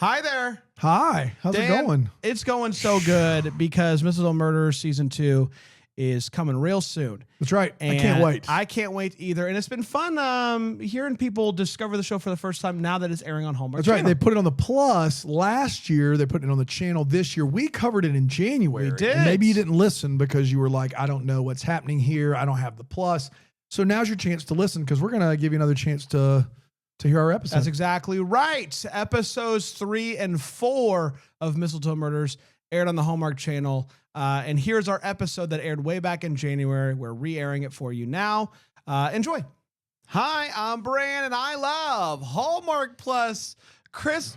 Hi there. Hi. How's it going? It's going so good because Mistletoe Murders Season 2 is coming real soon. That's right. And I can't wait. I can't wait either. And it's been fun hearing people discover the show for the first time now that it's airing on Hallmark Channel. That's right. They put it on the Plus last year. They put it on the channel this year. We covered it in January. We did. And maybe you didn't listen because you were like, I don't know what's happening here. I don't have the Plus. So now's your chance to listen because we're going to give you another chance to hear our episode. That's exactly right. Episodes 3 and 4 of Mistletoe Murders aired on the Hallmark Channel. And here's our episode that aired way back in January. We're re-airing it for you now. Enjoy. Hi, I'm Bran, and I love Hallmark Plus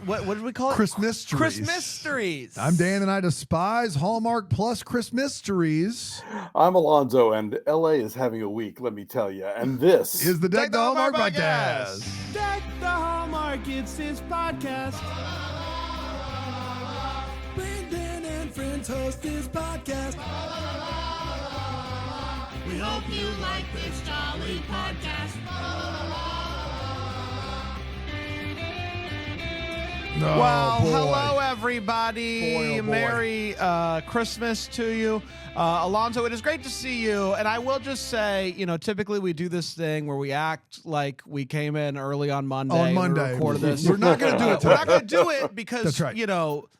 what did we call it? Chris Mysteries. Chris Mysteries. I'm Dan, and I despise Hallmark Plus Chris Mysteries. I'm Alonso, and LA is having a week, let me tell you. And this is the Deck the Hallmark podcast. Deck the Hallmark, it's his podcast. Brandon and friends host this podcast. We hope you like this jolly podcast. Oh, Well, boy. hello, everybody. Boy, oh, boy. Merry Christmas to you. Alonso, it is great to see you. And I will just say, typically we do this thing where we act like we came in early on Monday. On Monday. We recorded this. We're not going to do it We're today. not going to do it because, That's right.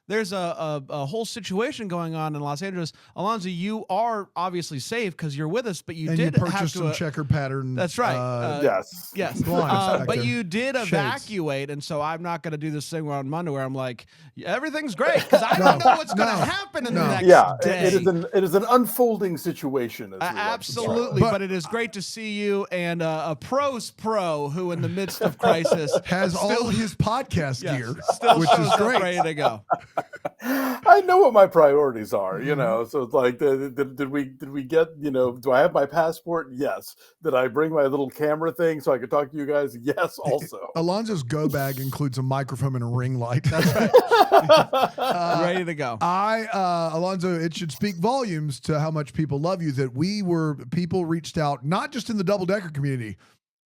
There's a whole situation going on in Los Angeles. Alonso, you are obviously safe because you're with us, but you And did you have purchased to. some checkered pattern. That's right. yes. Yes. blinds back But there. you did Shades. evacuate, and so I'm not going to do this thing on Monday where I'm like, everything's great, because I don't know what's going to happen in the next day. It is an unfolding situation. As we like to Absolutely, But- but it is great to see you and a pro's pro who, in the midst of crisis, has all his podcast yes, gear, still which shows is up great. ready to go. I know what my priorities are, So it's like, did we get, do I have my passport? Yes. Did I bring my little camera thing so I could talk to you guys? Yes. Also, Alonso's go bag includes a microphone and a ring light. That's right. Ready to go. Alonso, it should speak volumes to how much people love you that people reached out, not just in the Double Decker community,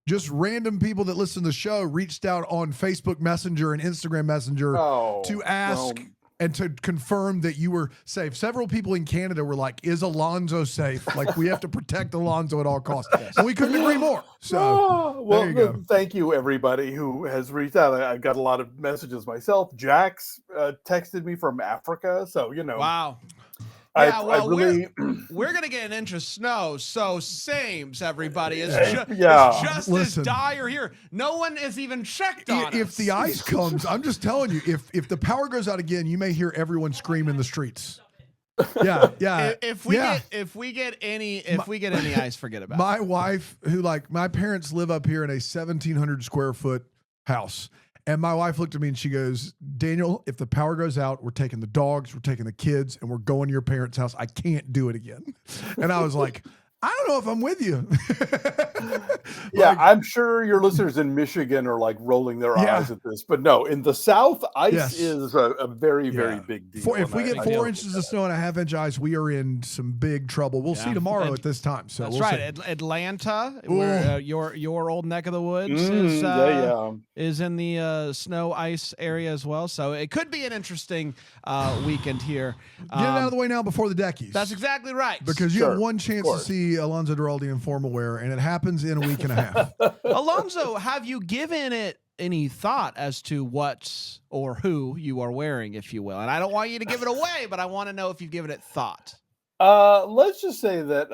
just random people that listen to the show reached out on Facebook Messenger and Instagram Messenger to ask and to confirm that you were safe. Several people in Canada were like, is Alonso safe? Like, we have to protect Alonso at all costs. And we couldn't agree more. So there you go. Thank you, everybody who has reached out. I got a lot of messages myself. Jax texted me from Africa. So, Wow. I we're going to get an inch of snow, so sames, everybody. It's just Listen. as dire here. No one has even checked on If us. the ice comes, I'm just telling you, if the power goes out again, you may hear everyone scream in the streets. Yeah. If we get any ice, forget about it. My wife, my parents live up here in a 1,700 square foot house. And my wife looked at me and she goes, Daniel, if the power goes out, we're taking the dogs, we're taking the kids, and we're going to your parents' house. I can't do it again. And I was like, I don't know if I'm with you. I'm sure your listeners in Michigan are like rolling their eyes at this, but no, in the South, ice is a very, very big deal. If we get 4 inches of snow and a half-inch ice, we are in some big trouble. We'll see tomorrow at this time. So that's we'll right. see. Atlanta, where your old neck of the woods is in the snow ice area as well. So it could be an interesting weekend here. Get it out of the way now before the deckies. That's exactly right. Because you have one chance to see Alonso Duralde in formal wear, and it happens in a week and a half. Alonso, have you given it any thought as to what or who you are wearing, if you will? And I don't want you to give it away, but I want to know if you've given it thought. Let's just say that,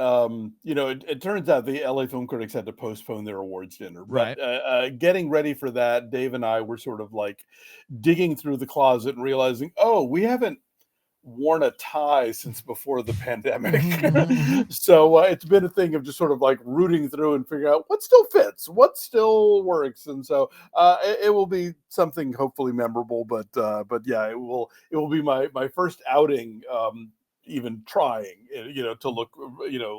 it turns out the LA Film Critics had to postpone their awards dinner. But getting ready for that, Dave and I were sort of like digging through the closet and realizing, we haven't worn a tie since before the pandemic. So it's been a thing of just sort of like rooting through and figuring out what still fits, what still works. And so it will be something hopefully memorable, but yeah, it will be my first outing, even trying, to look,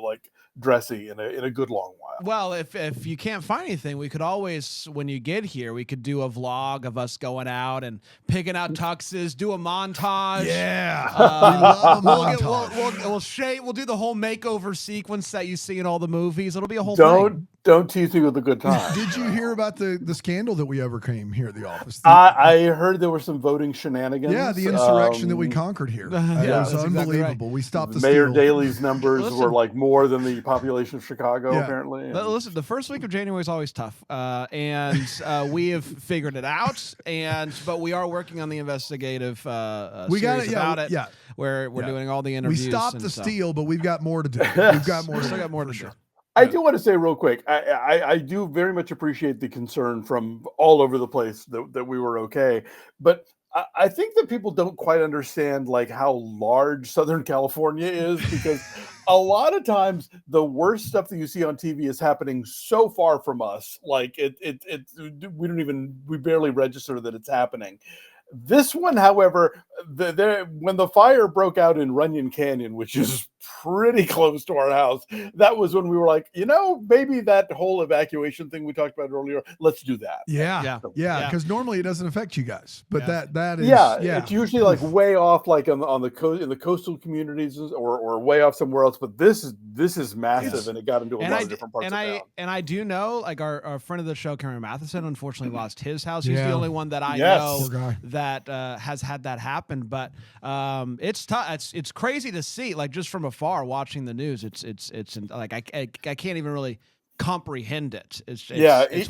like dressy in a good long while. Well, if you can't find anything, we could always, when you get here, we could do a vlog of us going out and picking out tuxes, do a montage. Yeah. We love a montage. We'll do the whole makeover sequence that you see in all the movies. It'll be a whole thing. Don't tease me with a good time. Did you hear about the scandal that we overcame here at the office? I heard there were some voting shenanigans. Yeah, the insurrection that we conquered here. Yeah, It was that's exactly unbelievable. right. We stopped the Mayor steal. Daley's numbers Listen. were like more than the population of Chicago, Yeah. apparently. and- Listen, the first week of January is always tough, and we have figured it out. But we are working on the investigative We got series it. about it, Yeah. where we're Yeah. doing all the We interviews. stopped and the so- steal, but we've got more to do. We've got more. We still to got more do, to for do. sure. I do want to say real quick, I do very much appreciate the concern from all over the place that we were okay. But I think that people don't quite understand like how large Southern California is, because a lot of times the worst stuff that you see on TV is happening so far from us. Like we barely register that it's happening. This one, however, when the fire broke out in Runyon Canyon, which is pretty close to our house, that was when we were like, maybe that whole evacuation thing we talked about earlier, let's do that. Yeah. Yeah. Because normally it doesn't affect you guys, but that is Yeah, it's usually like way off, like on the coast, in the coastal communities, or way off somewhere else. But this is massive, Yes. and it got into a lot of different parts of town. And I do know, like our friend of the show, Cameron Matheson, unfortunately lost his house. He's Yeah. the only one that I Yes. know Poor guy. that has had that happen. But it's tough. It's crazy to see, like just from afar watching the news. It's like I can't even really comprehend it. It's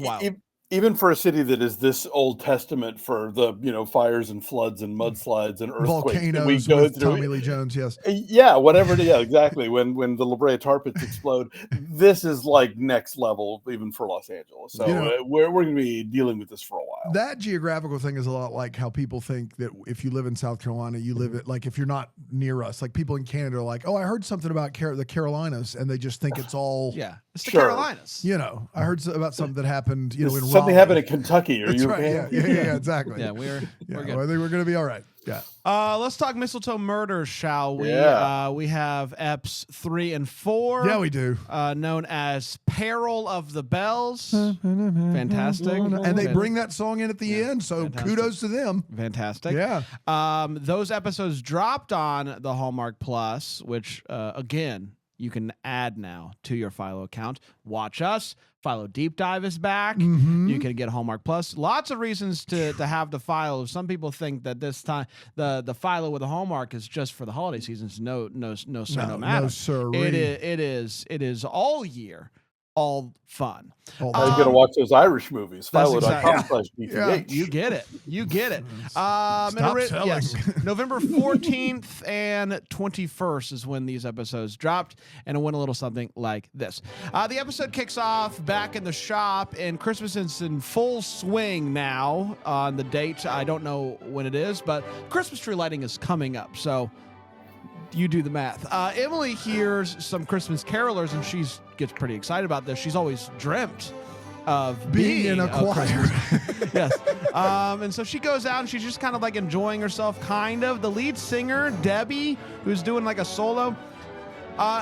wild. Even for a city that is this Old Testament for the fires and floods and mudslides and earthquakes that we Volcanoes go with through. Tommy Lee Jones. Yes. Yeah, whatever. Yeah, exactly. When the La Brea tar pits explode, this is like next level, even for Los Angeles. So we're going to be dealing with this for a while. That geographical thing is a lot like how people think that if you live in South Carolina, you live it like if you're not near us. Like people in Canada are like, oh, I heard something about the Carolinas, and they just think it's all. Yeah, it's the Sure. Carolinas. I heard about something that happened. In Something Raleigh. happened in Kentucky. Are That's you? right. Yeah, exactly. Yeah, we're Yeah, good. well, I think we're going to be all right. Yeah. Let's talk Mistletoe Murders, shall we? Yeah. We have EPs 3 and 4. Yeah, we do. Known as Peril of the Bells. Fantastic. And they bring that song in at the end, so Fantastic. kudos to them. Fantastic. Yeah. Those episodes dropped on the Hallmark Plus, which, again, you can add now to your Philo account. Watch us. Philo Deep Dive is back. Mm-hmm. You can get Hallmark Plus. Lots of reasons to have the Philo. Some people think that this time the Philo with the Hallmark is just for the holiday seasons. No, sir, no matter. No, sir. It is all year, all fun. All Are you going to watch those Irish movies? That's Philo.com/BTH. You get it. Stop selling. Yes, November 14th and 21st is when these episodes dropped, and it went a little something like this. The episode kicks off back in the shop, and Christmas is in full swing now on the date. I don't know when it is, but Christmas tree lighting is coming up, so you do the math. Emily hears some Christmas carolers, and she gets pretty excited about this. She's always dreamt of Being in a choir. Christmas. Yes. And so she goes out and she's just kind of like enjoying herself, kind of. The lead singer, Debbie, who's doing like a solo,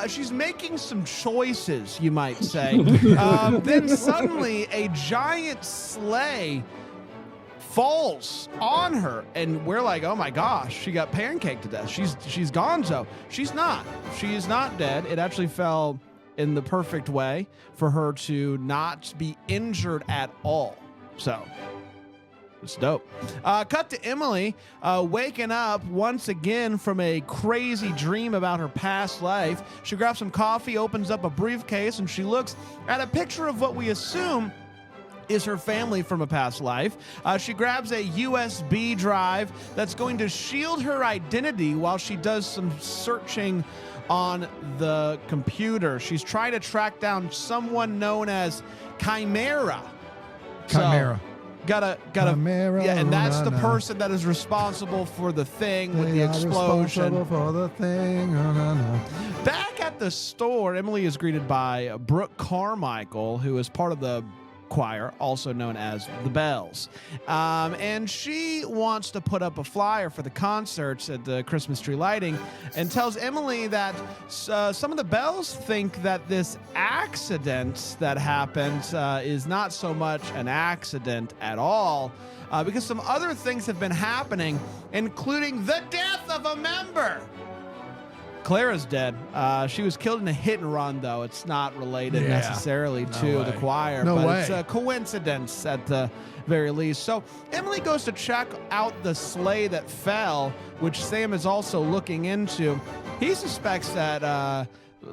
she's making some choices, you might say. Then suddenly a giant sleigh falls on her, and we're like, oh my gosh, she got pancaked to death. She's gonzo. She's not. She is not dead. It actually fell in the perfect way for her to not be injured at all. So it's dope. Cut to Emily waking up once again from a crazy dream about her past life. She grabs some coffee, opens up a briefcase, and she looks at a picture of what we assume is her family from a past life. She grabs a USB drive that's going to shield her identity while she does some searching on the computer. She's trying to track down someone known as Chimera. Chimera. Gotta, Chimera, yeah, and that's the na, na. person that is responsible for the thing with They the are responsible explosion. for the thing. Back at the store, Emily is greeted by Brooke Carmichael, who is part of the choir, also known as the Bells. And she wants to put up a flyer for the concerts at the Christmas tree lighting and tells Emily that some of the Bells think that this accident that happened is not so much an accident at all, because some other things have been happening, including the death of a member. Clara's dead. She was killed in a hit and run, though. It's not related necessarily to the choir, but it's a coincidence at the very least. So Emily goes to check out the sleigh that fell, which Sam is also looking into. He suspects that,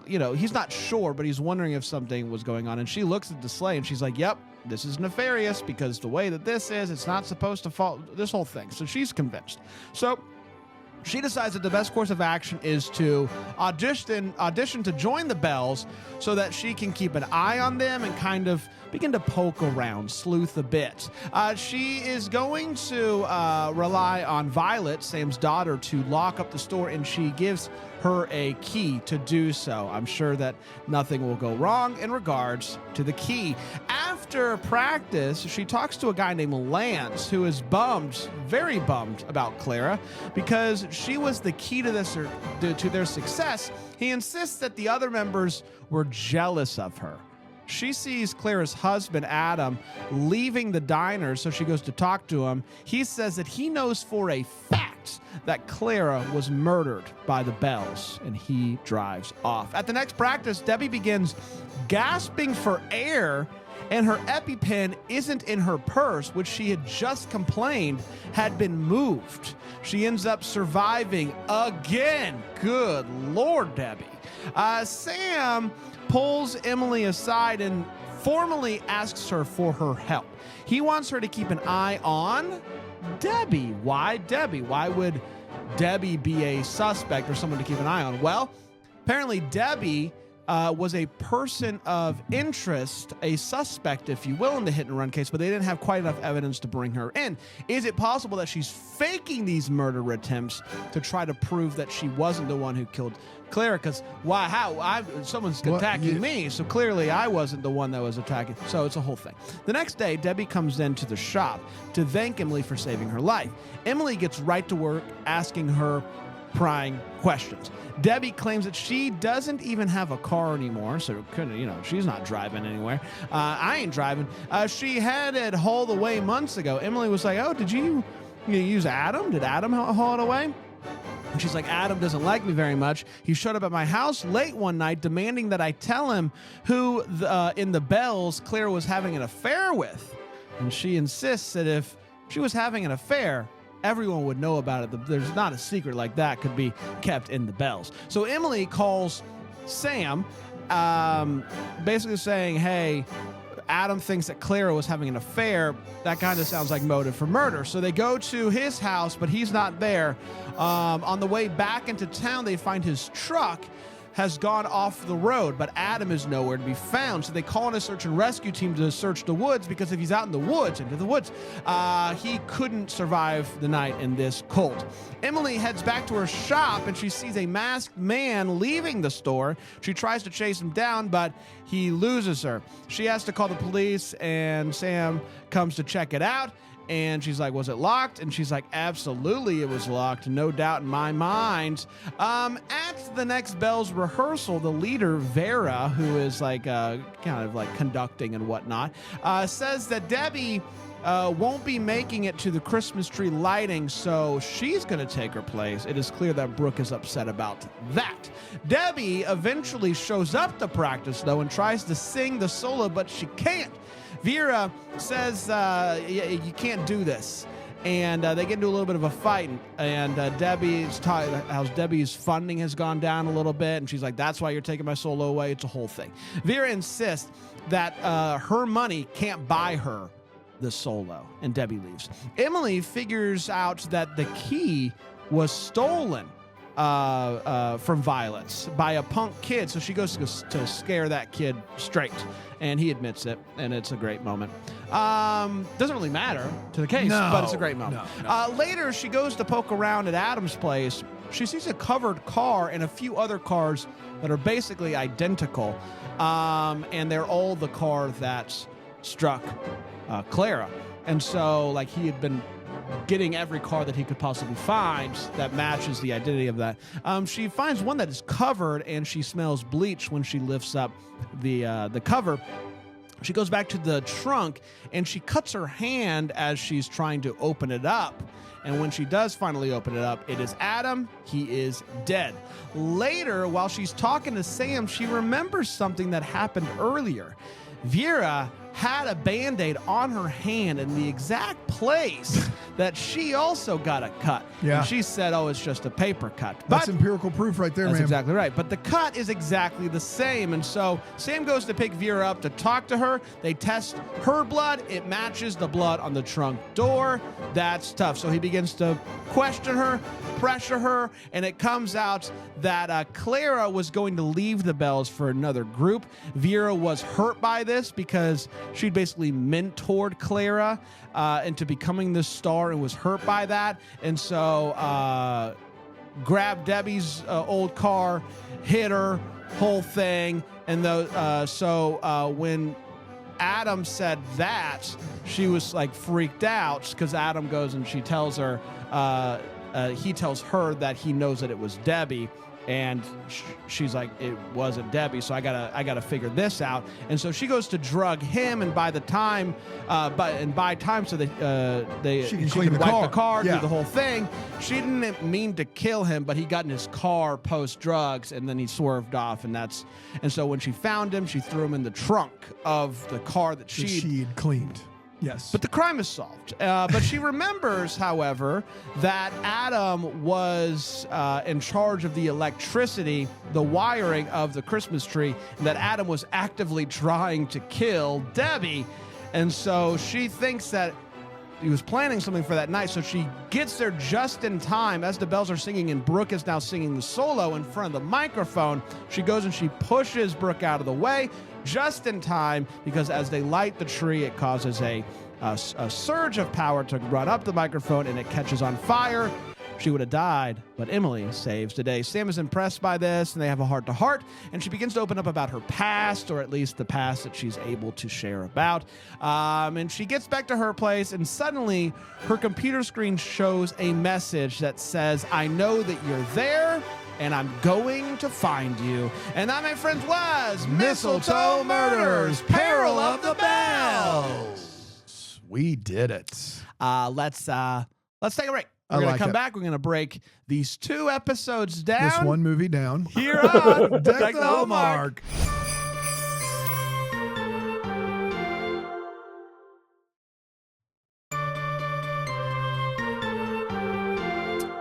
he's not sure, but he's wondering if something was going on. And she looks at the sleigh and she's like, yep, this is nefarious because the way that this is, it's not supposed to fall, this whole thing. So she's convinced. So she decides that the best course of action is to audition to join the Bells so that she can keep an eye on them and kind of begin to poke around, sleuth a bit. She is going to rely on Violet, Sam's daughter, to lock up the store, and she gives her a key to do so. I'm sure that nothing will go wrong in regards to the key. After practice, she talks to a guy named Lance, who is bummed, very bummed about Clara, because she was the key to their success. He insists that the other members were jealous of her. She sees Clara's husband, Adam, leaving the diner, so she goes to talk to him. He says that he knows for a fact that Clara was murdered by the Bells, and he drives off. At the next practice, Debbie begins gasping for air, and her EpiPen isn't in her purse, which she had just complained had been moved. She ends up surviving again. Good Lord, Debbie. Sam pulls Emily aside and formally asks her for her help. He wants her to keep an eye on Debbie. Why Debbie? Why would Debbie be a suspect or someone to keep an eye on? Well, apparently Debbie was a person of interest, a suspect, if you will, in the hit and run case, but they didn't have quite enough evidence to bring her in. Is it possible that she's faking these murder attempts to try to prove that she wasn't the one who killed Clara? Because someone's attacking me, so clearly I wasn't the one that was attacking. So it's a whole thing. The next day, Debbie comes into the shop to thank Emily for saving her life. Emily gets right to work asking her prying questions. Debbie claims that she doesn't even have a car anymore, so she's not driving anywhere. I ain't driving. She headed hauled away months ago. Emily was like, "Oh, did you use Adam? Did Adam haul it away?" And she's like, "Adam doesn't like me very much. He showed up at my house late one night demanding that I tell him who in the Bells Claire was having an affair with." And she insists that if she was having an affair, everyone would know about it. There's not a secret like that could be kept in the Bells. So Emily calls Sam, basically saying, hey, Adam thinks that Clara was having an affair. That kind of sounds like motive for murder. So they go to his house, but he's not there. On the way back into town, they find his truck has gone off the road, but Adam is nowhere to be found. So they call in a search and rescue team to search the woods, because if he's out in the woods, he couldn't survive the night in this cold. Emily heads back to her shop and she sees a masked man leaving the store. She tries to chase him down, but he loses her. She has to call the police, and Sam comes to check it out. And she's like, was it locked? And she's like, absolutely it was locked. No doubt in my mind. At the next Bells rehearsal, the leader, Vera, who is like kind of like conducting and whatnot, says that Debbie won't be making it to the Christmas tree lighting, so she's going to take her place. It is clear that Brooke is upset about that. Debbie eventually shows up to practice, though, and tries to sing the solo, but she can't. Vera says, you can't do this. And they get into a little bit of a fight. And Debbie's talking how Debbie's funding has gone down a little bit. And she's like, that's why you're taking my solo away. It's a whole thing. Vera insists that her money can't buy her the solo. And Debbie leaves. Emily figures out that the key was stolen from Violet's by a punk kid, so she goes to scare that kid straight, and he admits it, and it's a great moment. Doesn't really matter to the case, but it's a great moment. Later, she goes to poke around at Adam's place. She sees a covered car and a few other cars that are basically identical, and they're all the car that struck Clara. And so, like, he had been getting every car that he could possibly find that matches the identity of that. She finds one that is covered, and she smells bleach when she lifts up the cover. She goes back to the trunk, and she cuts her hand as she's trying to open it up. And when she does finally open it up, it is Adam. He is dead. Later, while she's talking to Sam, she remembers something that happened earlier. Vera had a Band-Aid on her hand in the exact place that she also got a cut. Yeah. And she said, oh, it's just a paper cut. That's But empirical proof right there, that's man. exactly right. But the cut is exactly the same. And so Sam goes to pick Vera up to talk to her. They test her blood. It matches the blood on the trunk door. That's tough. So he begins to question her, pressure her, and it comes out that Clara was going to leave the Bells for another group. Vera was hurt by this because she'd basically mentored Clara into becoming this star and was hurt by that. And so grabbed Debbie's old car, hit her, whole thing. And so when Adam said that, she was like freaked out because Adam goes and she tells her, he tells her that he knows that it was Debbie. And she's like, it wasn't Debbie, so I gotta figure this out. And so she goes to drug him, and by time, so they She can clean the wipe car. do Yeah. the whole thing. She didn't mean to kill him, but he got in his car post drugs, and then he swerved off, and so when she found him, she threw him in the trunk of the car that She'd cleaned. Yes. but the crime is solved. But she remembers, however, that Adam was in charge of the electricity, the wiring of the Christmas tree, and that Adam was actively trying to kill Debbie. And so she thinks that he was planning something for that night. So she gets there just in time as the Bells are singing, and Brooke is now singing the solo in front of the microphone. She goes and she pushes Brooke out of the way just in time, because as they light the tree, it causes a surge of power to run up the microphone, and it catches on fire. She would have died, but Emily saves the day. Sam is impressed by this, and they have a heart-to-heart, and she begins to open up about her past, or at least the past that she's able to share about. And she gets back to her place, and suddenly her computer screen shows a message that says, I know that you're there, and I'm going to find you. And that, my friends, was Mistletoe Murders, Peril of the Bells. We did it. Let's take a break. We're going to come back. We're going to break these 2 episodes down. This one movie down. Here on Deck the Hallmark.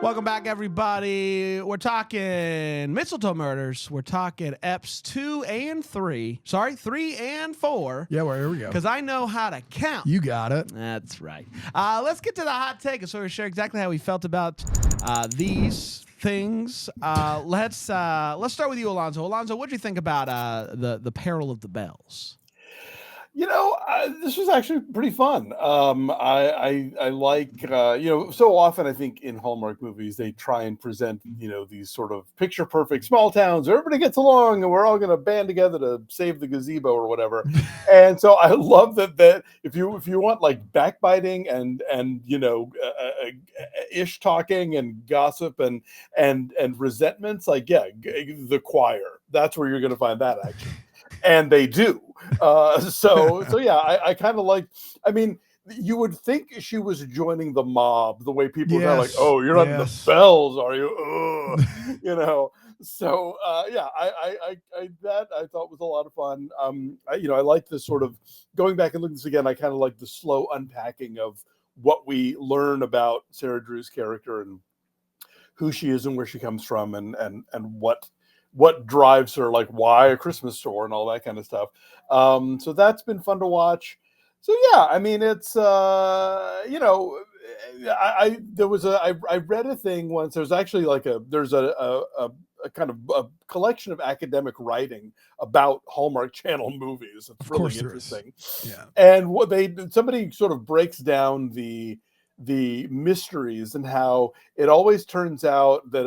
Welcome back, everybody. We're talking Mistletoe Murders. We're talking Eps 2 and 3. Sorry, 3 and 4. Yeah, well, here we go. Because I know how to count. You got it. That's right. Let's get to the hot take, so we share exactly how we felt about these things. Let's start with you, Alonso. Alonso, what did you think about the Peril of the Bells? You know, this was actually pretty fun. I like, so often I think in Hallmark movies, they try and present, these sort of picture perfect small towns where everybody gets along and we're all going to band together to save the gazebo or whatever. And so I love that if you want like backbiting and ish talking and gossip and resentments, like, yeah, the choir, that's where you're going to find that action. And they do. So yeah, I kind of like, I mean, you would think she was joining the mob the way people are kind of like, oh, you're not in the Bells, are you? So yeah, I thought was a lot of fun. I like this sort of going back and looking at this again. I kind of like the slow unpacking of what we learn about Sarah Drew's character and who she is and where she comes from and what drives her, like why a Christmas store and all that kind of stuff. So that's been fun to watch. So yeah, I mean, it's I read a thing once. There's actually like a kind of a collection of academic writing about Hallmark Channel movies. It's really interesting. Yeah. And somebody sort of breaks down the mysteries and how it always turns out that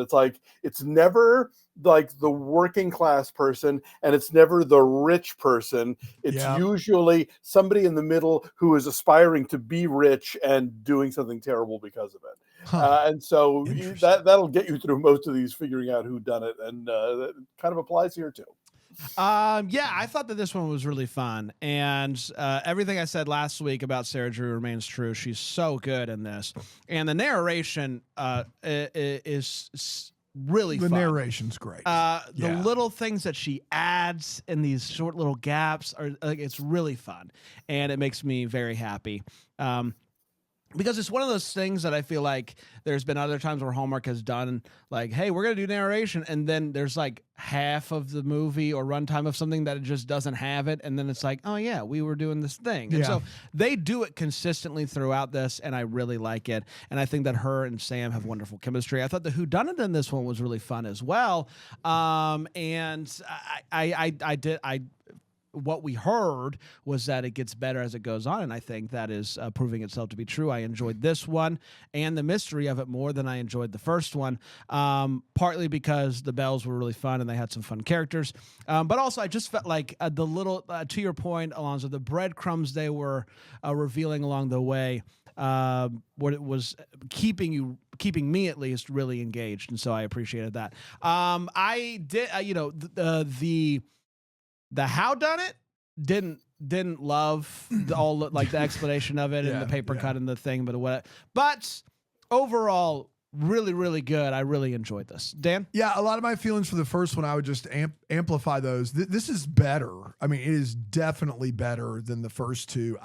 it's never like the working class person and it's never the rich person. It's usually somebody in the middle who is aspiring to be rich and doing something terrible because of it. And so that'll get you through most of these, figuring out who done it. And that kind of applies here too. Yeah, I thought that this one was really fun, and everything I said last week about Sarah Drew remains true. She's so good in this, and the narration is really The fun. narration's great. The little things that she adds in these short little gaps are like, it's really fun, and it makes me very happy. Because it's one of those things that I feel like there's been other times where Hallmark has done like, hey, we're going to do narration. And then there's like half of the movie or runtime of something that it just doesn't have it. And then it's like, oh yeah, we were doing this thing. And so they do it consistently throughout this. And I really like it. And I think that her and Sam have wonderful chemistry. I thought the whodunit in this one was really fun as well. And what we heard was that it gets better as it goes on, and I think that is proving itself to be true. I enjoyed this one and the mystery of it more than I enjoyed the first one, partly because the Bells were really fun and they had some fun characters, but also I just felt like the little, to your point, Alonso, the breadcrumbs they were revealing along the way, what it was keeping me at least really engaged, and so I appreciated that. I did, the how done it didn't love all like the explanation of it and the paper cut and the thing, but overall really, really good. I really enjoyed this. Dan? Yeah, a lot of my feelings for the first one, I would just amplify those. This is better. I mean, it is definitely better than the first two.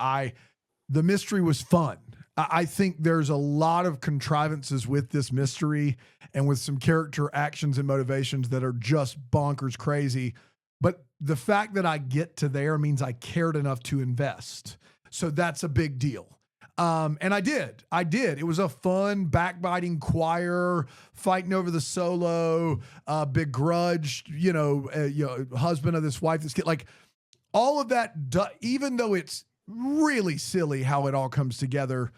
The mystery was fun. I think there's a lot of contrivances with this mystery and with some character actions and motivations that are just bonkers crazy. But the fact that I get to there means I cared enough to invest. So that's a big deal. And I did. It was a fun, backbiting choir, fighting over the solo, begrudged, husband of this wife, this kid. Like all of that, even though it's really silly how it all comes together,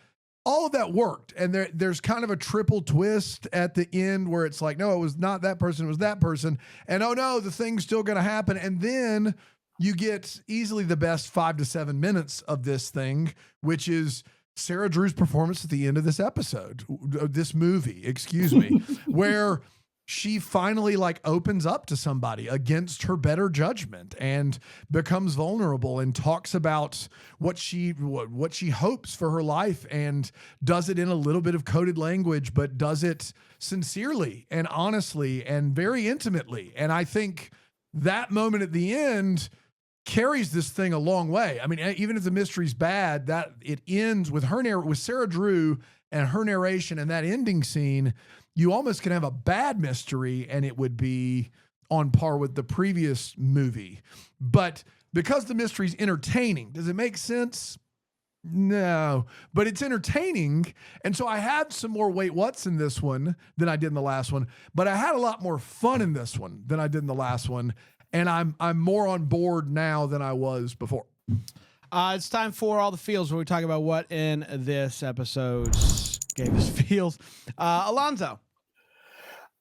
all of that worked. And there's kind of a triple twist at the end where it's like, no, it was not that person, it was that person. And oh no, the thing's still going to happen. And then you get easily the best 5 to 7 minutes of this thing, which is Sarah Drew's performance at the end of this movie, where she finally like opens up to somebody against her better judgment and becomes vulnerable and talks about what she hopes for her life and does it in a little bit of coded language, but does it sincerely and honestly and very intimately. And I think that moment at the end carries this thing a long way. I mean, even if the mystery's bad, that it ends with with Sarah Drew and her narration and that ending scene. You almost can have a bad mystery and it would be on par with the previous movie. But because the mystery's entertaining, does it make sense? No, but it's entertaining. And so I had some more wait what's in this one than I did in the last one, but I had a lot more fun in this one than I did in the last one. And I'm more on board now than I was before. It's time for all the feels where we talk about what in this episode gave us feels. Alonso.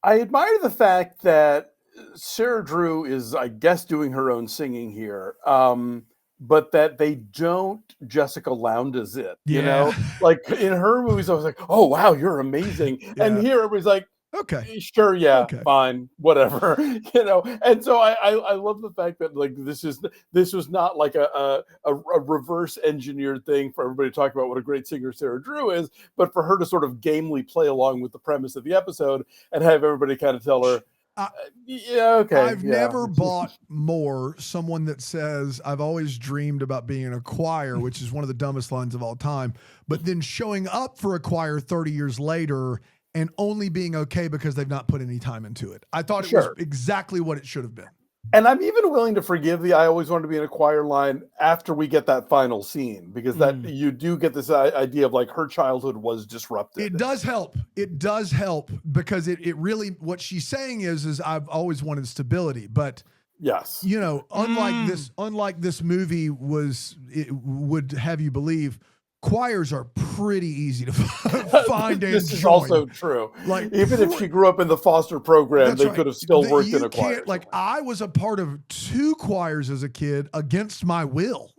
I admire the fact that Sarah Drew is, I guess, doing her own singing here, but that they don't Jessica Lowndes it. You know, like in her movies, I was like, "Oh wow, you're amazing," and here everybody's like, okay, sure, yeah, fine, whatever, And so I love the fact that like this was not like a reverse engineered thing for everybody to talk about what a great singer Sarah Drew is, but for her to sort of gamely play along with the premise of the episode and have everybody kind of tell her, I've never bought more someone that says, I've always dreamed about being in a choir, which is one of the dumbest lines of all time, but then showing up for a choir 30 years later and only being okay because they've not put any time into it. I thought it was exactly what it should have been. And I'm even willing to forgive the I always wanted to be in a choir line after we get that final scene, because that you do get this idea of like her childhood was disrupted. It does help. It does help because it really, what she's saying is I've always wanted stability, but yes, unlike this movie would have you believe, choirs are pretty easy to find and this is also true. Like, even if she grew up in the foster program, they could have still worked in a choir. Like I was a part of 2 choirs as a kid against my will.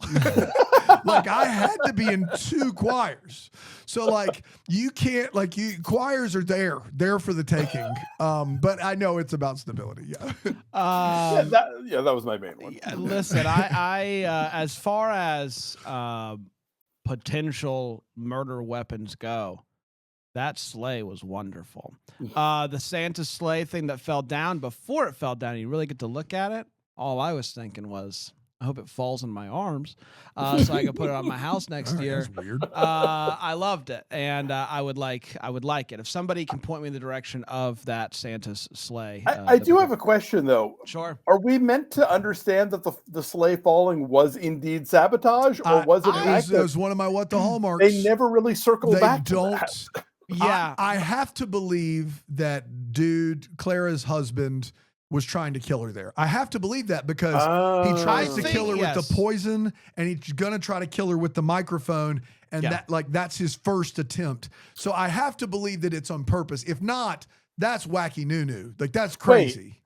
Like I had to be in 2 choirs. So like you can't choirs are there for the taking. But I know it's about stability. Yeah. That was my main one. Listen, I as far as potential murder weapons go, that sleigh was wonderful. The Santa sleigh thing that fell down, before it fell down, you really get to look at it. All I was thinking was, I hope it falls in my arms so I can put it on my house next year. That's weird. I loved it, and I would like it. If somebody can point me in the direction of that Santa's sleigh. I do have a question, though. Sure. Are we meant to understand that the sleigh falling was indeed sabotage, or was it an act That was one of my what the hallmarks. They never really circle back to that. Yeah. I have to believe that dude, Clara's husband, was trying to kill her there. I have to believe that because he tries to kill her with the poison, and he's gonna try to kill her with the microphone, and that's his first attempt. So I have to believe that it's on purpose. If not, that's wacky noo. Like that's crazy.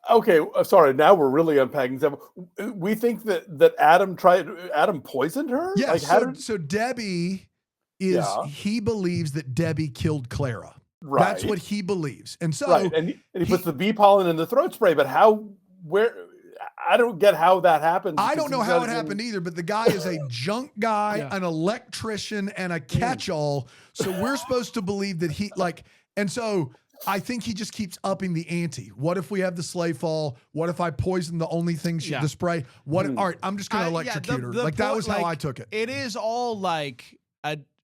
Wait. Okay, sorry. Now we're really unpacking stuff. We think that Adam poisoned her. Yeah. Like, so Debbie is. He believes that Debbie killed Clara. Right. That's what he believes. And so and he puts the bee pollen in the throat spray, but I don't get how that happened. I don't know how it happened either, but the guy is a junk guy, an electrician, and a catch-all. So we're supposed to believe that and so I think he just keeps upping the ante. What if we have the sleigh fall? What if I poison the only thing the spray? All right, I'm just gonna electrocute her. That was how I took it. It is all like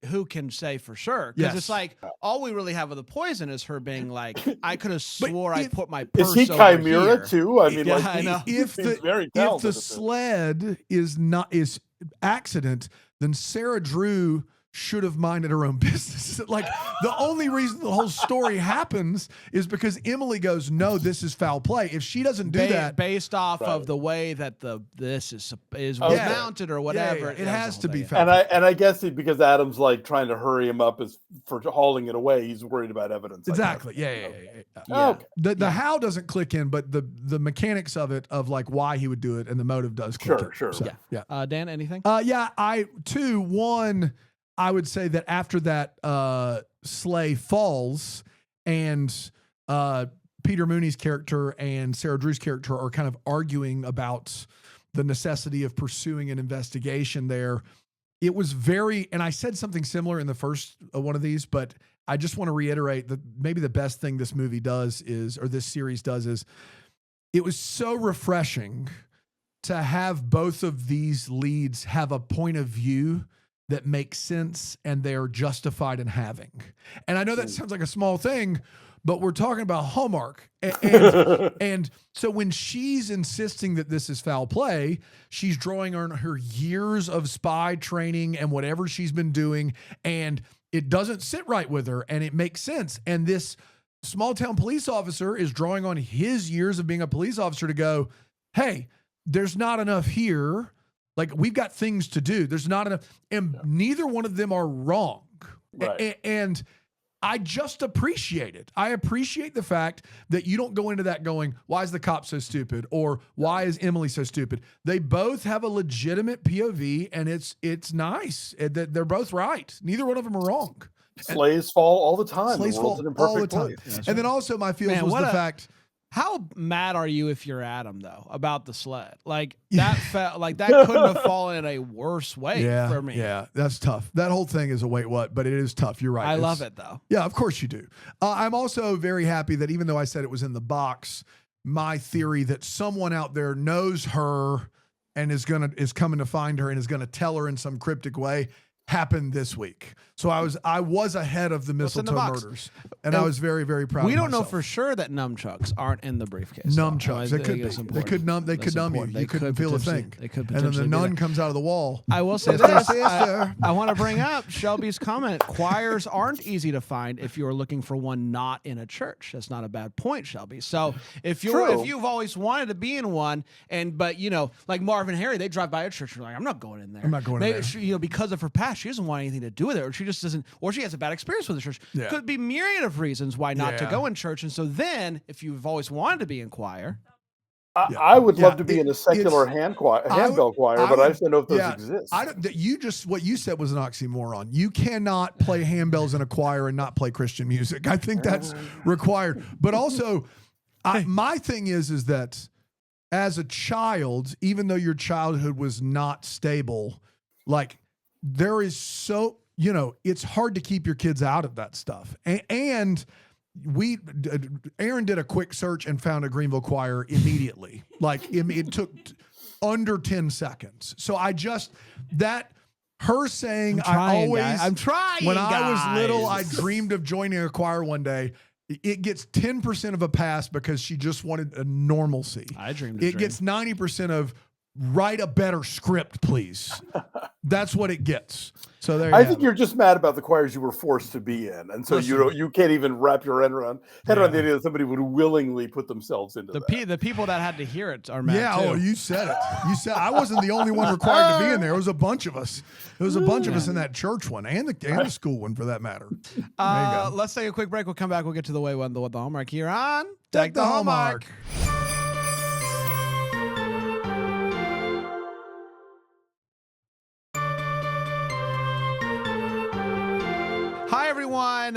who can say for sure? Because it's like all we really have of the poison is her being like, I could have swore I put my purse. Is he over Chimera here. too? I mean, I know. If the sled is accident, then Sarah Drew should have minded her own business. Like the only reason the whole story happens is because Emily goes, no, this is foul play. If she doesn't do that based off of the way that this is mounted or whatever, it has to be foul. And I guess because Adam's like trying to hurry him up for hauling it away, he's worried about evidence. Exactly. Okay. The how doesn't click in, but the mechanics of it, of like why he would do it, and the motive does click in. Sure. So, Dan, anything? I would say that after that sleigh falls and Peter Mooney's character and Sarah Drew's character are kind of arguing about the necessity of pursuing an investigation there, it was and I said something similar in the first one of these, but I just want to reiterate that maybe the best thing this movie does or this series does is it was so refreshing to have both of these leads have a point of view that makes sense and they're justified in having. And I know that sounds like a small thing, but we're talking about Hallmark. And so when she's insisting that this is foul play, she's drawing on her years of spy training and whatever she's been doing, and it doesn't sit right with her, and it makes sense. And this small town police officer is drawing on his years of being a police officer to go, hey, there's not enough here. Like, we've got things to do. There's not enough. And neither one of them are wrong. Right. And I just appreciate it. I appreciate the fact that you don't go into that going, why is the cop so stupid? Or why is Emily so stupid? They both have a legitimate POV, and it's nice that they're both right. Neither one of them are wrong. Sleighs fall all the time. Sleighs fall all the time. And then also my feels was the fact... How mad are you if you're Adam, though, about the sled? Like that couldn't have fallen in a worse way for me. Yeah, that's tough. That whole thing is a wait what, but it is tough. You're right. I love it though. Yeah, of course you do. I'm also very happy that even though I said it was in the box, my theory that someone out there knows her and is coming to find her and is gonna tell her in some cryptic way happened this week. So I was ahead of the Mistletoe Murders, and I was very, very proud. We of don't know myself. for sure that nunchucks aren't in the briefcase. Nunchucks, they could be. They could numb you. You couldn't feel a thing. They could and then the nun comes out of the wall. I will say this. I want to bring up Shelby's comment. Choirs aren't easy to find if you're looking for one not in a church. That's not a bad point, Shelby. So if you've always wanted to be in one, but you know, like Marv and Harry, they drive by a church. You're like, I'm not going in there. I'm not going in there. She, because of her past, she doesn't want anything to do with it, or she just doesn't, or she has a bad experience with the church. Yeah. Could be myriad of reasons why not to go in church. And so then, if you've always wanted to be in choir, I would Yeah, love to be in a secular handbell choir, but I just don't know if those exist. I don't. What you said was an oxymoron. You cannot play handbells in a choir and not play Christian music. I think that's required. But also, my thing is that as a child, even though your childhood was not stable, like there is it's hard to keep your kids out of that stuff. And Aaron did a quick search and found a Greenville choir immediately. Like it took under 10 seconds. So her saying, I'm trying. When I was little, I dreamed of joining a choir one day. It gets 10% of a pass because she just wanted a normalcy. I dreamed. It gets 90% of write a better script, please. That's what it gets. So I think you're just mad about the choirs you were forced to be in, and so you can't even wrap your head around the idea that somebody would willingly put themselves into that. The people that had to hear it are mad too. Oh, you said it. You said I wasn't the only one required to be in there. It was a bunch of us. It was a bunch of us in that church one and the school one for that matter. Let's take a quick break. We'll come back. We'll get to the way one, the Hallmark here on Deck the Hallmark. Hi, everyone.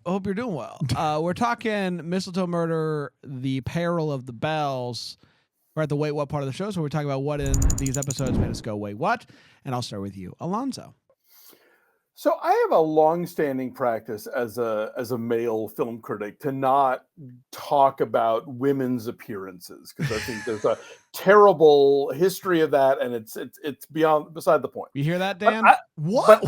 Hope you're doing well. We're talking Mistletoe Murder, the Peril of the Bells. We're at the Wait What part of the show, so we're talking about what in these episodes made us go, wait, what? And I'll start with you, Alonso. So I have a long-standing practice as a male film critic to not talk about women's appearances because I think there's a terrible history of that, and it's beside the point. You hear that, Dan? What?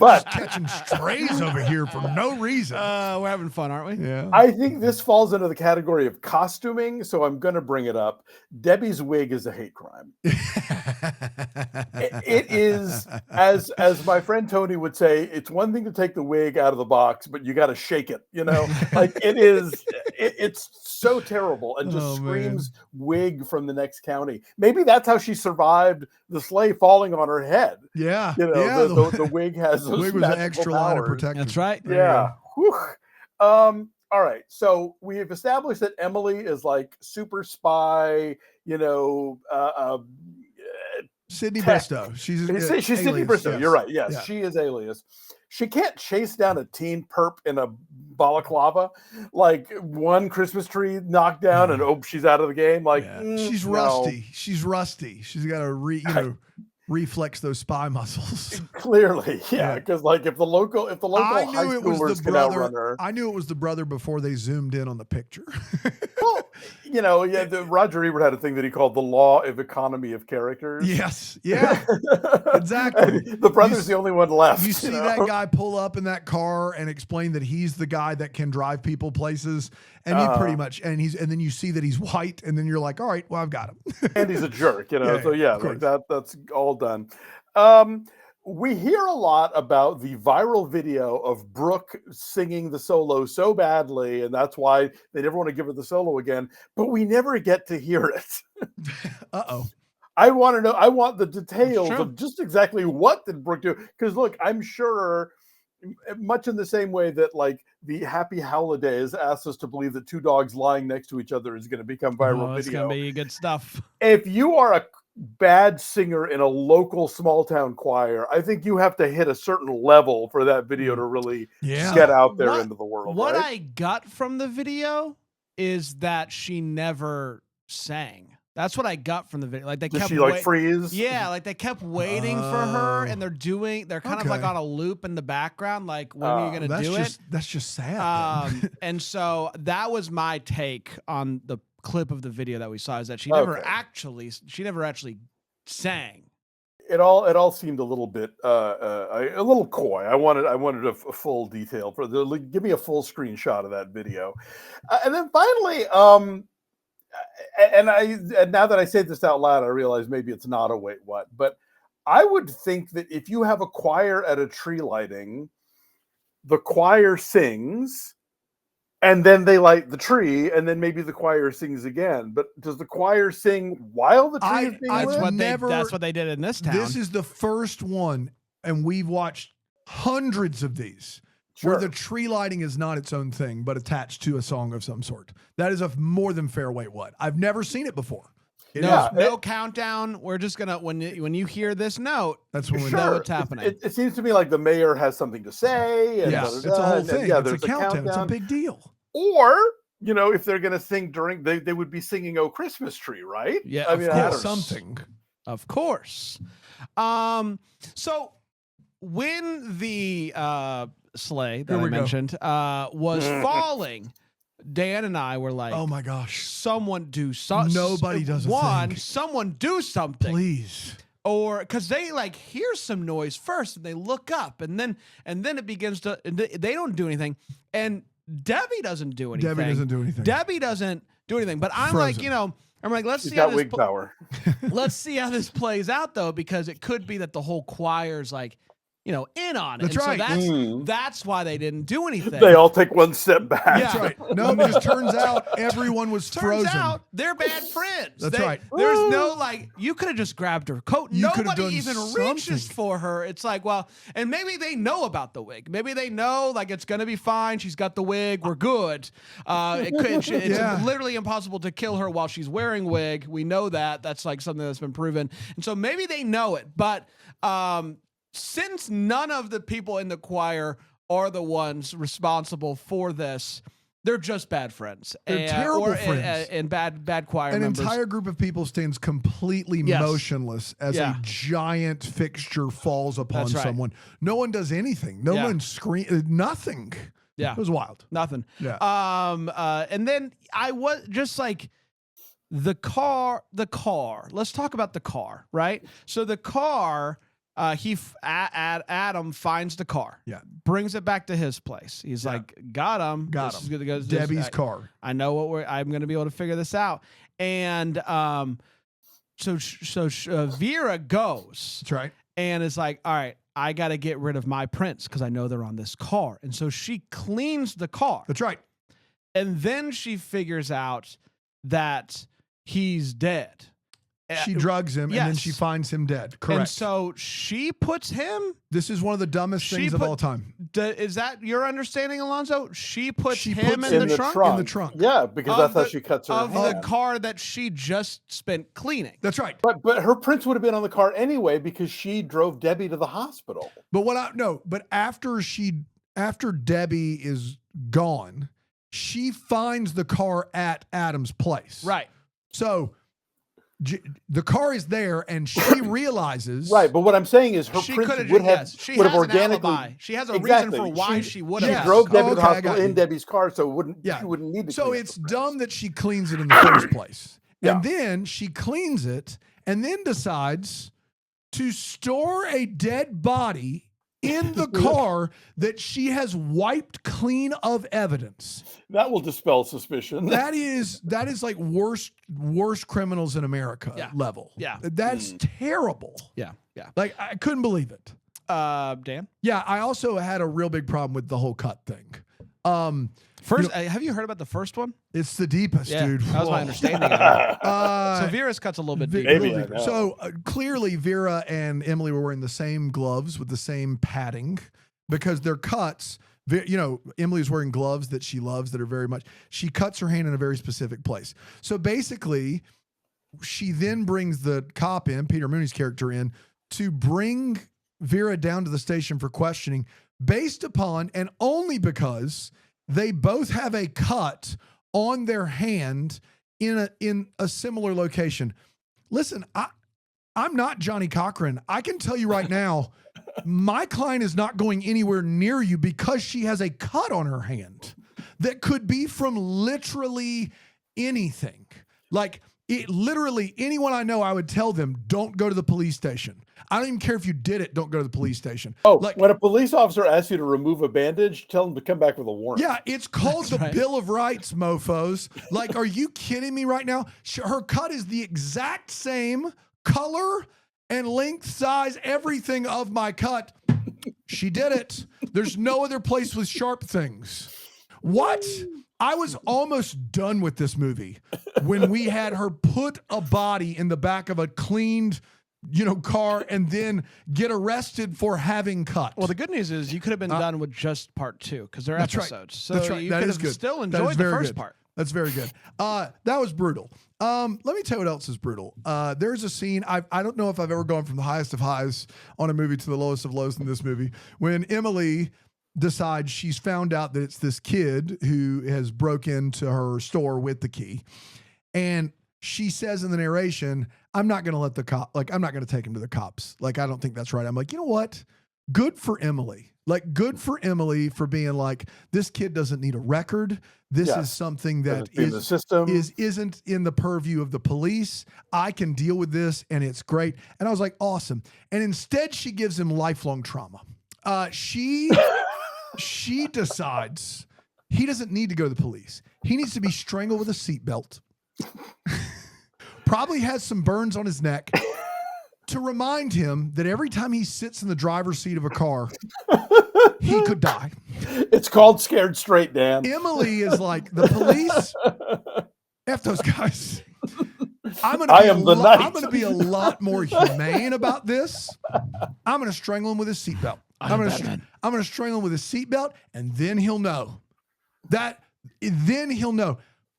But catching strays over here for no reason. We're having fun, aren't we? Yeah. I think this falls into the category of costuming, so I'm going to bring it up. Debbie's wig is a hate crime. It is, as my friend Tony would say, it's one thing to take the wig out of the box, but you got to shake it. Like it is. It's so terrible and just screams wig from the next county. Maybe that's how she survived the sleigh falling on her head. Yeah. The wig has those wig was an extra line of protection. That's right. Yeah. All right. So we have established that Emily is like super spy, Sydney Bristow. She's Sydney Bristow. Yes. You're right. Yes, she is Alias. She can't chase down a teen perp in a balaclava, like one Christmas tree knocked down, and she's out of the game. Like she's rusty. No. She's rusty. She's got to reflex those spy muscles. Clearly, because like if the local high schoolers can outrun her. I knew it was the brother before they zoomed in on the picture. Well, Roger Ebert had a thing that he called the law of economy of characters. Yes, yeah, exactly. The brother's the only one left. You see that guy pull up in that car and explain that he's the guy that can drive people places, and he pretty much, and then you see that he's white, and then you're like, all right, well, I've got him. And he's a jerk, So like that's all done. We hear a lot about the viral video of Brooke singing the solo so badly, and that's why they never want to give her the solo again, but we never get to hear it. Uh-oh. I want to know, I want the details of just exactly what did Brooke do? Because look, I'm sure much in the same way that like the Happy Holidays asks us to believe that two dogs lying next to each other is going to become viral video. It's going to be good stuff. If you are a bad singer in a local small town choir, I think you have to hit a certain level for that video to really get out there into the world. What I got from the video is that she never sang. That's what I got from the video. Like they kept freeze? Yeah, like they kept waiting for her, and they're kind of like on a loop in the background. Like when are you gonna do it? That's just sad. And so that was my take on the clip of the video that we saw, is that she never actually sang. It all seemed a little bit a little coy. I wanted a full detail give me a full screenshot of that video, and then finally, and now that I say this out loud, I realize maybe it's not a wait what, but I would think that if you have a choir at a tree lighting, the choir sings. And then they light the tree, and then maybe the choir sings again. But does the choir sing while the tree is being lit? That's what they did in this town. This is the first one, and we've watched hundreds of these, where the tree lighting is not its own thing, but attached to a song of some sort. That is a more than fair wait what. I've never seen it before. No countdown. We're just gonna when you hear this note, that's when we know what's happening. It seems to me like the mayor has something to say. And it's a whole thing. It's a countdown. It's a big deal. Or if they're gonna sing during, they would be singing "Oh Christmas Tree," right? Yeah, I mean, something. Of course. So when the sleigh that I mentioned was falling, Dan and I were like, "Oh my gosh, someone do something! Nobody does a thing. Someone do something, please!" Or because they like hear some noise first and they look up and then it begins to. They don't do anything, and Debbie doesn't do anything. Debbie doesn't do anything. But I'm Frozen. like, I'm like, let's She's see how got this wig power. let's see how this plays out though, because it could be that the whole choir's like, in on it. That's right. So that's why they didn't do anything. They all take one step back. Yeah. That's right. No, it just turns out everyone was frozen. Turns out they're bad friends. That's right. There's no you could have just grabbed her coat. Nobody even reaches something. for her. It's like, well, and maybe they know about the wig. Maybe they know like it's gonna be fine. She's got the wig. We're good. It's literally impossible to kill her while she's wearing wig. We know that. That's like something that's been proven. And so maybe they know it, but since none of the people in the choir are the ones responsible for this, they're just bad friends. They're terrible friends. And bad choir members. An entire group of people stands completely motionless as a giant fixture falls upon someone. No one does anything. No one screams. Nothing. Yeah. It was wild. Nothing. Yeah. And then I was just like, the car. Let's talk about the car, right? So the car... Adam finds the car. Yeah. Brings it back to his place. He's like, got him. Debbie's car. I know I'm going to be able to figure this out. And so Vera goes. That's right. And is like, all right, I got to get rid of my prints because I know they're on this car. And so she cleans the car. That's right. And then she figures out that he's dead. She drugs him, and then she finds him dead. Correct. And so she puts him... This is one of the dumbest things of all time. Is that your understanding, Alonso? She puts him in the trunk? In the trunk. Yeah, because that's how she cuts her of hand. the car that she just spent cleaning. That's right. But her prints would have been on the car anyway because she drove Debbie to the hospital. But after Debbie is gone, she finds the car at Adam's place. Right. So... the car is there, and she realizes. Right, but what I'm saying is her prints would have organically. She has a reason for why she would have. She drove Debbie to the hospital in Debbie's car, so she wouldn't need to. So it's dumb that she cleans it in the first place, and then she cleans it, and then decides to store a dead body in the car that she has wiped clean of evidence. That will dispel suspicion. That is like worst criminals in America level. Yeah. That's terrible. Yeah. Yeah. Like, I couldn't believe it. Dan? Yeah, I also had a real big problem with the whole cut thing. First, have you heard about the first one? It's the deepest, dude. That was my understanding of it. So Vera's cut's a little bit deeper. So clearly Vera and Emily were wearing the same gloves with the same padding because their cuts, Emily's wearing gloves that she loves that are very much, she cuts her hand in a very specific place. So basically, she then brings the cop in, Peter Mooney's character in, to bring Vera down to the station for questioning based upon and only because they both have a cut on their hand in a similar location. Listen, I'm not Johnny Cochran. I can tell you right now, my client is not going anywhere near you because she has a cut on her hand that could be from literally anything. Like, literally anyone I know, I would tell them, don't go to the police station. I don't even care if you did it. Don't go to the police station. Oh, when a police officer asks you to remove a bandage, tell them to come back with a warrant. Yeah, it's called the Bill of Rights, mofos. Like, are you kidding me right now? Her cut is the exact same color and length, size, everything of my cut. She did it. There's no other place with sharp things. What? I was almost done with this movie when we had her put a body in the back of a cleaned car and then get arrested for having cut. Well, the good news is you could have been done with just part 2 because they're That's right. episodes. So That's right. you That could is have good. still That is enjoyed the very first good. part. That's very good. That was brutal. Let me tell you what else is brutal. There's a scene. I don't know if I've ever gone from the highest of highs on a movie to the lowest of lows in this movie. When Emily decides she's found out that it's this kid who has broke into her store with the key. And she says in the narration, I'm not going to let the cop, I'm not going to take him to the cops. I don't think that's right. I'm like, you know what? Good for Emily. Good for Emily for being like, this kid doesn't need a record. This is something that isn't in the purview of the police. I can deal with this, and it's great. And I was like, awesome. And instead, she gives him lifelong trauma. She decides he doesn't need to go to the police. He needs to be strangled with a seatbelt. Probably has some burns on his neck to remind him that every time he sits in the driver's seat of a car, he could die. It's called Scared Straight, Dan. Emily is like, the police, F those guys. I'm going to be a lot more humane about this. I'm going to strangle him with his seatbelt. I'm going to strangle him with his seatbelt, and then he'll know.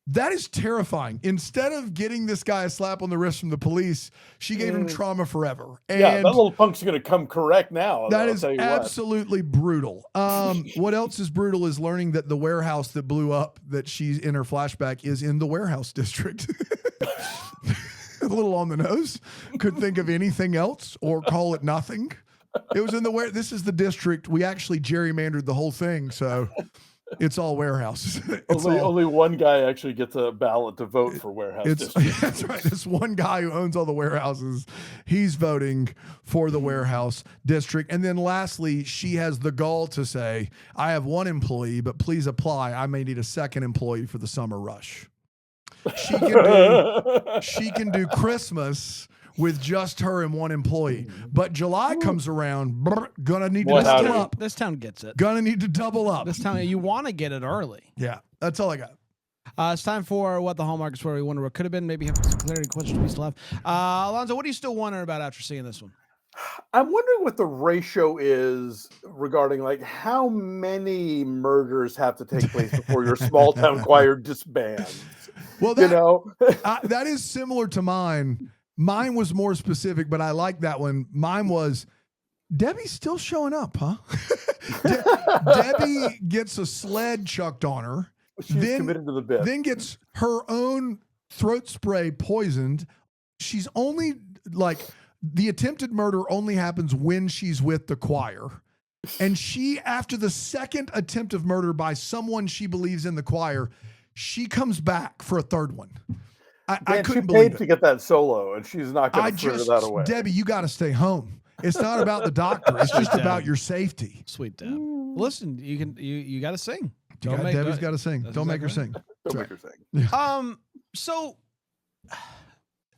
That is terrifying. Instead of getting this guy a slap on the wrist from the police, she gave him trauma forever. And that little punk's going to come correct now. That is absolutely brutal. What else is brutal is learning that the warehouse that blew up that she's in her flashback is in the warehouse district. A little on the nose. Couldn't think of anything else or call it nothing. It was in the this is the district. We actually gerrymandered the whole thing, so it's all warehouses. Only one guy actually gets a ballot to vote for warehouse district. That's right. This one guy who owns all the warehouses, he's voting for the warehouse district. And then lastly, she has the gall to say, I have one employee, but please apply. I may need a second employee for the summer rush. She can do Christmas with just her and one employee. But July comes around, gonna need to double up. This town gets it. Gonna need to double up. This town, you want to get it early. Yeah, that's all I got. It's time for What the Hallmark is, where we wonder what could have been. Maybe have some clarity questions we still have. Alonso, what are you still wondering about after seeing this one? I'm wondering what the ratio is regarding how many murders have to take place before your small town choir disbands. Well, that is similar to mine. Mine was more specific, but I like that one. Mine was, Debbie's still showing up, huh? Debbie gets a sled chucked on her. She's committed to the bit. Then gets her own throat spray poisoned. She's only the attempted murder only happens when she's with the choir. And she, after the second attempt of murder by someone she believes in the choir, she comes back for a third one. I couldn't believe it. To get that solo, and she's not going to fritter that away. Debbie, you got to stay home. It's not about the doctor. It's just about your safety. Sweet Deb. Listen, you got to sing. Debbie's got to sing. Don't make her sing. Don't make her sing. So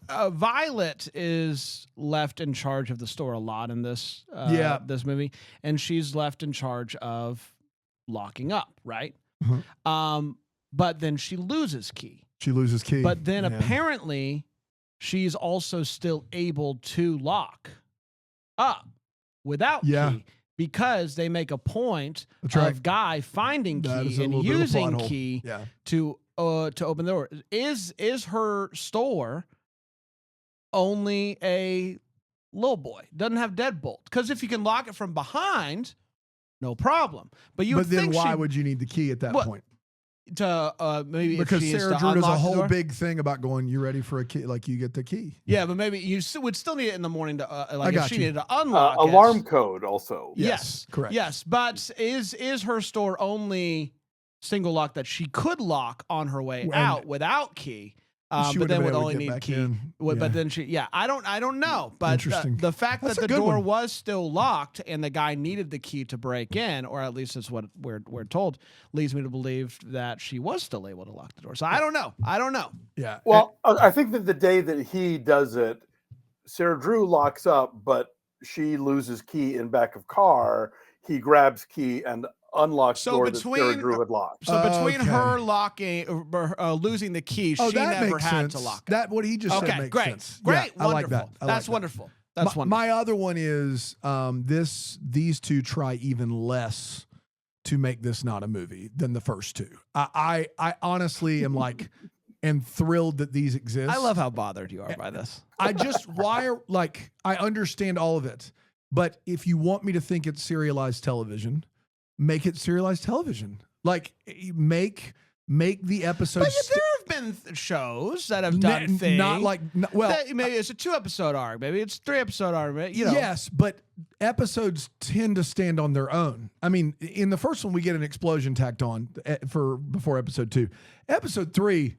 Violet is left in charge of the store a lot in this this movie, and she's left in charge of locking up, right? Mm-hmm. But then she loses key. But then apparently she's also still able to lock up without key, because they make a point of Guy finding key and using key to open the door. Is her store only a little boy? Doesn't have deadbolt? Because if you can lock it from behind, no problem. But then why would you need the key at that point? To maybe because Sarah Drew does a whole big thing about going, you ready for a key? You get the key. Yeah, but maybe you would still need it in the morning to if she needed to unlock alarm code also. Yes, correct. Yes, but is her store only single lock that she could lock on her way out without key? But then would only need key. But then I don't know. But the fact that the door was still locked and the guy needed the key to break in, or at least that's what we're told, leads me to believe that she was still able to lock the door. So I don't know. Yeah. Well, I think that the day that he does it, Sarah Drew locks up, but she loses key in back of car. He grabs key and unlocked door that Sarah Drew had locked. So between her locking, losing the key, she never had to lock it. That what he just said makes sense. Great, yeah, wonderful. I like that. That's wonderful. That's one. My other one is these two try even less to make this not a movie than the first two. I honestly am like am thrilled that these exist. I love how bothered you are by this. I understand all of it, but if you want me to think it's serialized television, make it serialized television. Like make the episodes. But there have been shows that have done things. Not like maybe it's a 2-episode arc, maybe it's 3-episode arc. You know. Yes, but episodes tend to stand on their own. I mean, in the first one, we get an explosion tacked on before episode 2. Episode 3,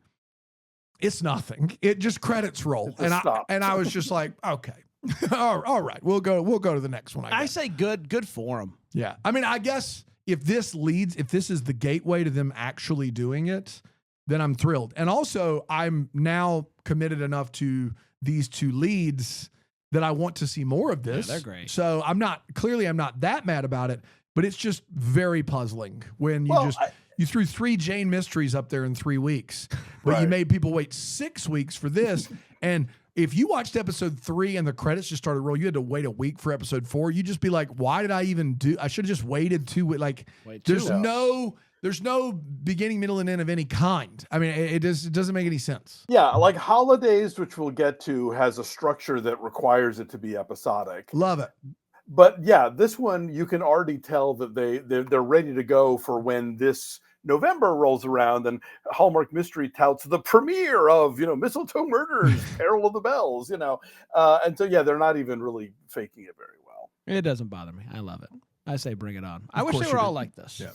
it's nothing. It just credits roll, and I was just like, okay, all right, we'll go to the next one. I say good for them. Yeah, I mean, I guess if this is the gateway to them actually doing it, then I'm thrilled. And also, I'm now committed enough to these two leads that I want to see more of this. Yeah, they're great. So I'm not that mad about it, but it's just very puzzling when you threw 3 Jane mysteries up there in 3 weeks, but you made people wait 6 weeks for this. And if you watched episode 3 and the credits just started rolling, you had to wait a week for episode 4. You'd just be like, why did I even I should have just waited 2 weeks. Like, there's no beginning, middle, and end of any kind. I mean, it doesn't make any sense. Yeah, like Holidays, which we'll get to, has a structure that requires it to be episodic. Love it. But yeah, this one, you can already tell that they're ready to go for when this November rolls around and Hallmark Mystery touts the premiere of, Mistletoe Murders, Peril of the Bells, and so, yeah, they're not even really faking it very well. It doesn't bother me. I love it. I say bring it on. I wish they were all like this. Yeah.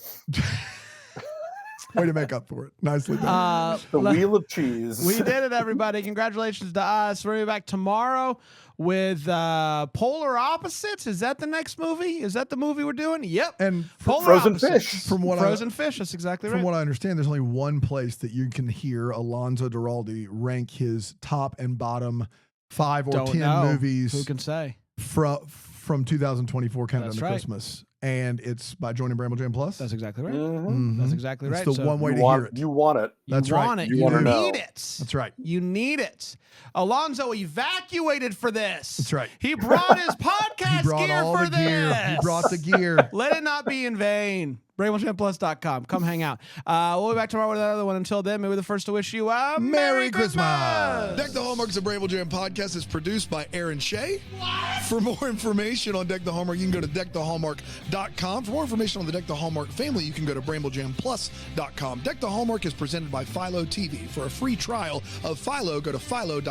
Way to make up for it. Nicely done. The Wheel of Cheese. We did it, everybody. Congratulations to us. We're going to be back tomorrow with Polar Opposites. Is that the next movie? Is that the movie we're doing? Yep. And Polar Frozen Opposites. Fish. Frozen Fish. That's exactly right. From what I understand, there's only one place that you can hear Alonso Duralde rank his top and bottom 5 or 10 movies. Who can say? From 2024 Countdown to right. Christmas. And it's by joining Bramble Jam Plus. That's exactly right. Mm-hmm. That's exactly right. It's the one way to hear it. You want it. That's you right. Want it. You You wanna know. need it. That's right. You need it. Alonso evacuated for this. That's right. He brought his podcast gear for this. He brought the gear. Let it not be in vain. BrainwashManPlus.com. Come hang out. We'll be back tomorrow with another one. Until then, maybe we're the first to wish you a Merry Christmas. Deck the Hallmarks of Bramble Jam podcast is produced by Aaron Shea. For more information on Deck the Hallmark, you can go to deckthehallmark.com. For more information on the Deck the Hallmark family, you can go to BrambleJamPlus.com. Deck the Hallmark is presented by Philo TV. For a free trial of Philo, go to philo.tv/DTH.